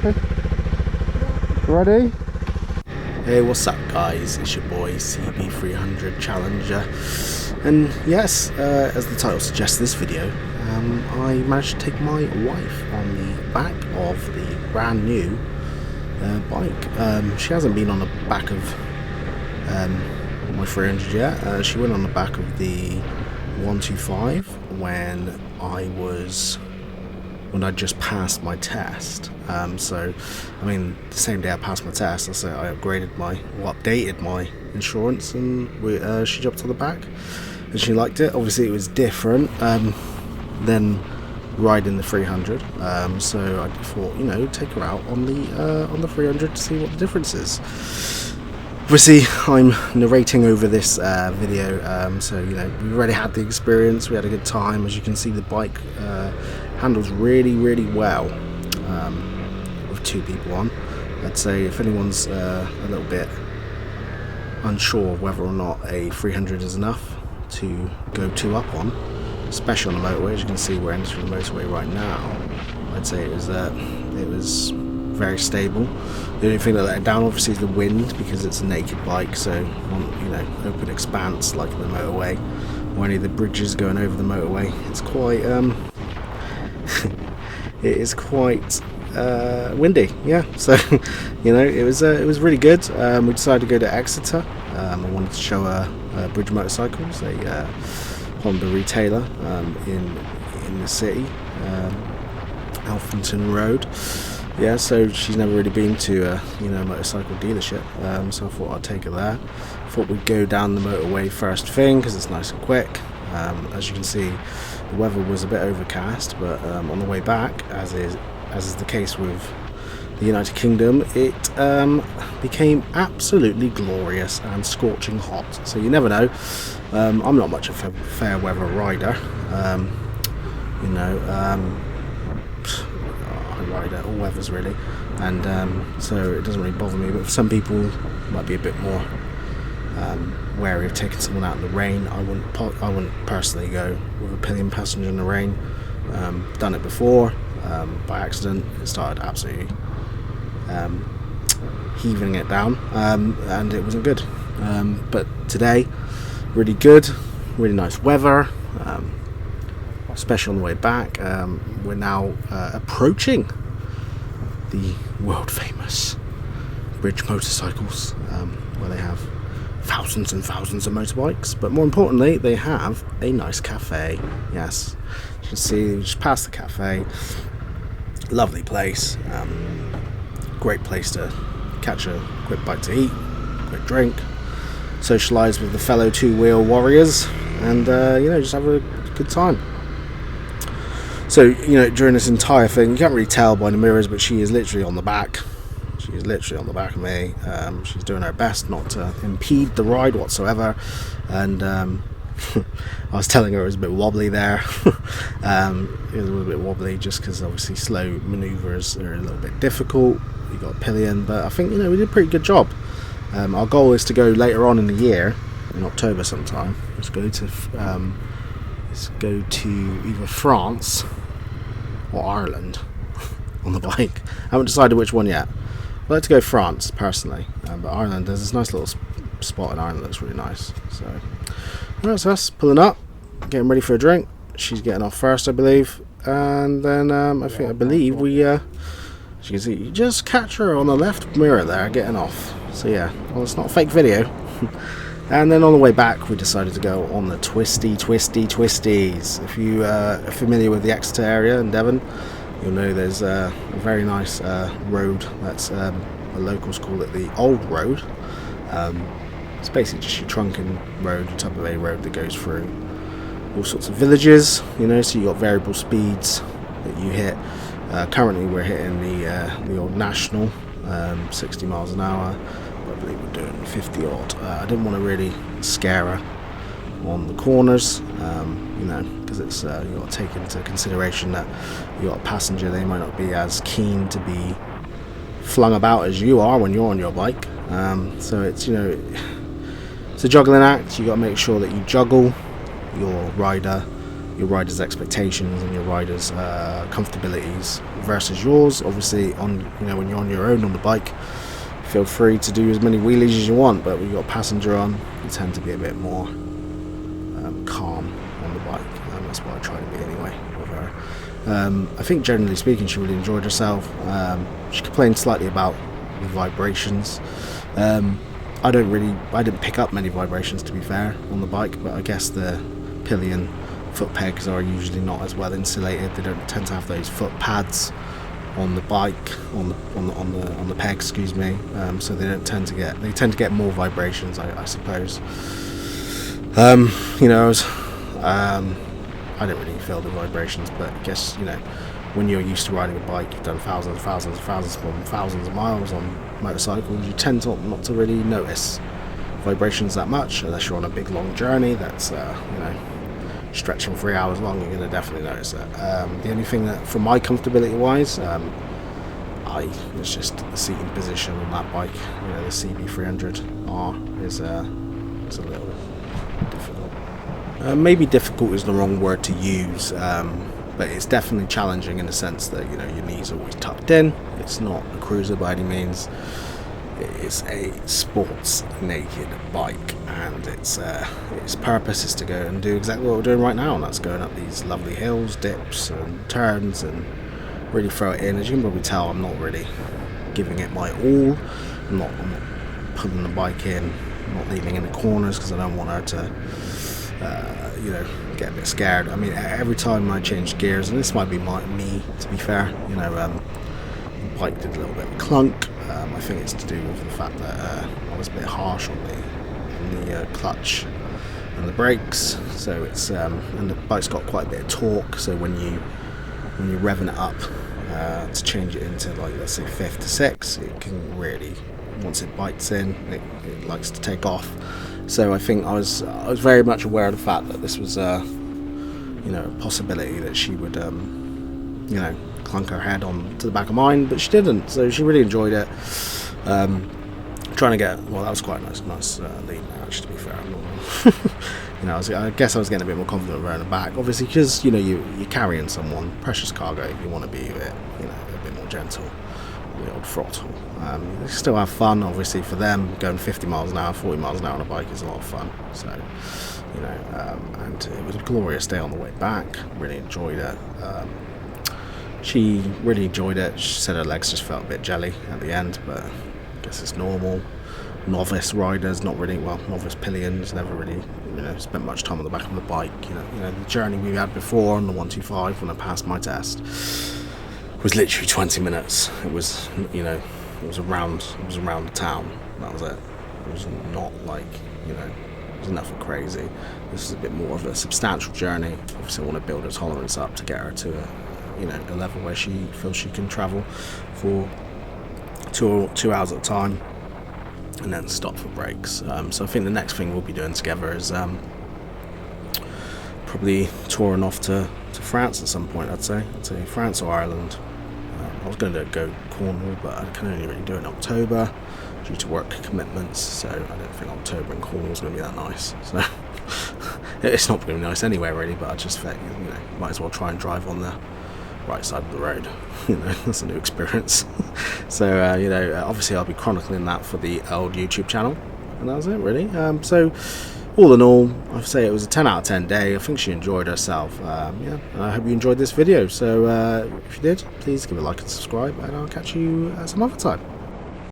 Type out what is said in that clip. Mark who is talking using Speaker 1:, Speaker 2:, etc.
Speaker 1: Okay. Ready?
Speaker 2: Hey, what's up guys, it's your boy CB300 Challenger, and yes, as the title suggests this video, I managed to take my wife on the back of the brand new bike. She hasn't been on the back of my 300 yet. She went on the back of the 125 when I just passed my test. So, I mean, the same day I passed my test, I updated my insurance, and she jumped on the back, and she liked it. Obviously, it was different than riding the 300. So I thought, you know, take her out on the 300 to see what the difference is. Obviously, I'm narrating over this video, so you know we've already had the experience. We had a good time. As you can see, the bike handles really, really well with two people on. I'd say if anyone's a little bit unsure of whether or not a 300 is enough to go two up on, especially on the motorway, as you can see we're entering the motorway right now, I'd say it was very stable. The only thing that let it down obviously is the wind, because it's a naked bike, so you know, open expanse like the motorway or any of the bridges going over the motorway, it's quite it is quite windy, yeah. So you know, it was really good. We decided to go to Exeter. I wanted to show her Bridge Motorcycles, a Honda retailer in the city, Alphington Road. Yeah, so she's never really been to a motorcycle dealership, so I thought I'd take her there. Thought we'd go down the motorway first thing because it's nice and quick. As you can see, the weather was a bit overcast, but on the way back, as is the case with the United Kingdom, it became absolutely glorious and scorching hot. So you never know. I'm not much of a fair weather rider. I ride at all weathers really, and so it doesn't really bother me. But for some people, might be a bit more wary of taking someone out in the rain. I wouldn't personally go with a pillion passenger in the rain. Done it before by accident. It started absolutely heaving it down, and it wasn't good. But today, really good, really nice weather. Especially on the way back. We're now approaching the world famous Bridge Motorcycles, where they have thousands and thousands of motorbikes, but more importantly they have a nice cafe. Yes, you can see we just passed the cafe. Lovely place, great place to catch a quick bite to eat, quick drink, socialise with the fellow two-wheel warriors, and just have a good time. So, you know, during this entire thing, you can't really tell by the mirrors, but she is literally on the back. She is literally on the back of me. She's doing her best not to impede the ride whatsoever. And I was telling her it was a bit wobbly there. It was a little bit wobbly just because obviously slow manoeuvres are a little bit difficult. You got a pillion, but I think, you know, we did a pretty good job. Our goal is to go later on in the year, in October sometime. Let's go to either France or Ireland on the bike. I haven't decided which one yet. I'd like to go France personally, but Ireland, there's this nice little spot in Ireland that's really nice. So that's us pulling up, getting ready for a drink. She's getting off first, I believe, and then I believe we as you can see, you just catch her on the left mirror there getting off. So yeah, well, it's not a fake video. And then on the way back, we decided to go on the twisties. If you are familiar with the Exeter area in Devon, you'll know there's a very nice road that's the locals call it the Old Road. It's basically just your trunking road, your type of A road that goes through all sorts of villages. You know, so you got variable speeds that you hit. Currently, we're hitting the old national, 60 miles an hour. I believe we're doing 50 odd. I didn't want to really scare her on the corners, because it's you got to take into consideration that you got a passenger. They might not be as keen to be flung about as you are when you're on your bike. So it's it's a juggling act. You got to make sure that you juggle your rider, your rider's expectations and your rider's comfortabilities versus yours. Obviously, on when you're on your own on the bike, feel free to do as many wheelies as you want, but when you've got a passenger on, you tend to be a bit more calm on the bike, and that's what I try to be anyway with her. I think generally speaking she really enjoyed herself. She complained slightly about the vibrations. I didn't pick up many vibrations, to be fair, on the bike, but I guess the pillion foot pegs are usually not as well insulated. They don't tend to have those foot pads on the bike, on the peg, excuse me. So they tend to get more vibrations, I suppose. I didn't really feel the vibrations, but I guess when you're used to riding a bike, you've done thousands of miles on motorcycles, you tend not to really notice vibrations that much, unless you're on a big long journey that's stretching 3 hours long. You're going to definitely notice it. The only thing that, for my comfortability wise, it's just the seating position on that bike. The CB300R is a little difficult. Maybe difficult is the wrong word to use, but it's definitely challenging in the sense that your knees are always tucked in. It's not a cruiser by any means. It's a sports naked bike, and its purpose is to go and do exactly what we're doing right now, and that's going up these lovely hills, dips and turns, and really throw it in. As you can probably tell, I'm not really giving it my all. I'm not pulling the bike in, I'm not leaving in the corners, because I don't want her to get a bit scared. I mean, every time I change gears, and this might be me, to be fair, the bike did a little bit of a clunk. I think it's to do with the fact that I was a bit harsh on the clutch and the brakes. So it's and the bike's got quite a bit of torque. So when you're revving it up to change it into, like, let's say 5th to 6, it can really, once it bites in, it likes to take off. So I think I was very much aware of the fact that this was a possibility that she would clunk her head on to the back of mine, but she didn't. So she really enjoyed it. Trying to get, well, that was quite a nice lean there, actually, to be fair. I guess I was getting a bit more confident with her in the back, obviously, because you're carrying someone, precious cargo. You want to be a bit more gentle, the old throttle. You still have fun, obviously. For them, going 50 miles an hour, 40 miles an hour on a bike is a lot of fun. So and it was a glorious day on the way back. Really enjoyed it. She really enjoyed it. She said her legs just felt a bit jelly at the end, but I guess it's normal. Novice riders, novice pillions, never really spent much time on the back of the bike. The journey we had before on the 125 when I passed my test was literally 20 minutes. It was around the town. That was it. It was not like it was nothing crazy. This is a bit more of a substantial journey. Obviously, I want to build her tolerance up to get her to a level where she feels she can travel for 2 hours at a time, and then stop for breaks. So I think the next thing we'll be doing together is probably touring off to France at some point. I'd say France or Ireland. I was going to go Cornwall, but I can only really do it in October due to work commitments, so I don't think October in Cornwall is going to be that nice. So it's not going to be nice anywhere really, but I just think might as well try and drive on the right side of the road. That's a new experience. So obviously I'll be chronicling that for the old YouTube channel, and that was it really. So all in all, I'd say it was a 10 out of 10 day. I think she enjoyed herself. And I hope you enjoyed this video. So if you did, please give it a like and subscribe, and I'll catch you some other time.